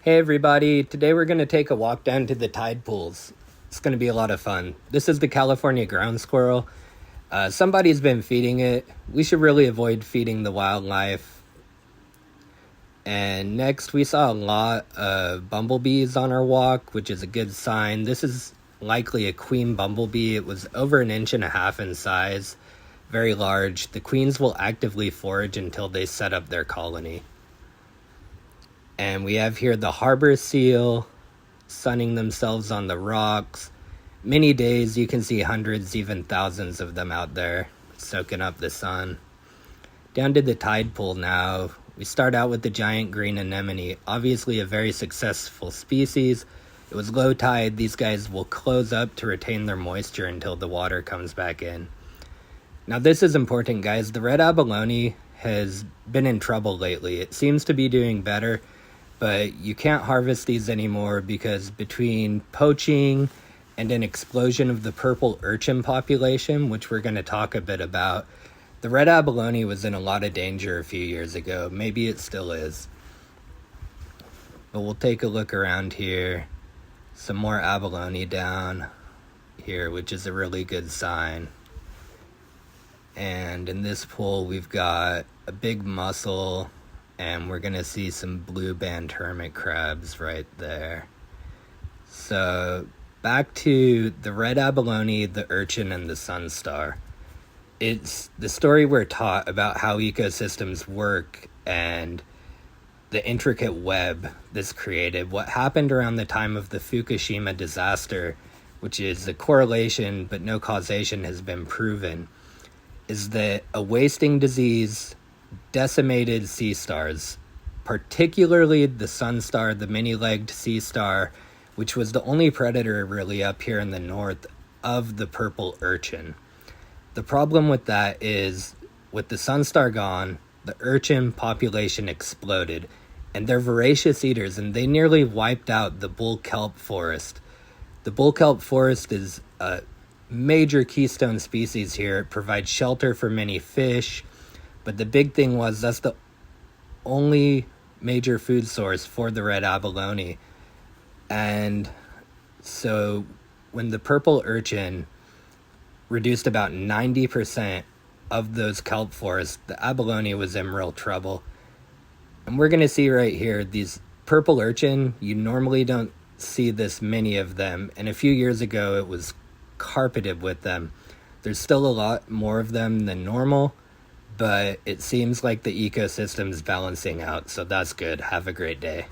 Hey everybody, today we're going to take a walk down to the tide pools. It's going to be a lot of fun. This is the California ground squirrel. Somebody's been feeding it. We should really avoid feeding the wildlife. And next we saw a lot of bumblebees on our walk, which is a good sign. This is likely a queen bumblebee. It was over 1.5 inches in size, very large. The queens will actively forage until they set up their colony. And we have here the harbor seal sunning themselves on the rocks. Many days you can see hundreds, even thousands of them out there soaking up the sun. Down to the tide pool now. We start out with the giant green anemone, obviously a very successful species. It was low tide. These guys will close up to retain their moisture until the water comes back in. Now this is important, guys. The red abalone has been in trouble lately. It seems to be doing better, but you can't harvest these anymore because between poaching and an explosion of the purple urchin population, which we're going to talk a bit about, the red abalone was in a lot of danger a few years ago. Maybe it still is. But we'll take a look around here. Some more abalone down here, which is a really good sign. And in this pool, we've got a big mussel, and we're going to see some blue band hermit crabs right there. So back to the red abalone, the urchin, and the Sunstar. It's the story we're taught about how ecosystems work and the intricate web this created. What happened around the time of the Fukushima disaster, which is a correlation but no causation has been proven, is that a wasting disease decimated sea stars, particularly the Sunstar, the many-legged sea star, which was the only predator really up here in the north of the purple urchin. The problem with that is, with the Sunstar gone, the urchin population exploded, and they're voracious eaters, and they nearly wiped out the bull kelp forest. The bull kelp forest is a major keystone species here. It provides shelter for many fish, but the big thing was that's the only major food source for the red abalone. And so when the purple urchin reduced about 90% of those kelp forests, the abalone was in real trouble. And we're going to see right here, these purple urchin, you normally don't see this many of them. And a few years ago, it was carpeted with them. There's still a lot more of them than normal, but it seems like the ecosystem's balancing out, so that's good. Have a great day.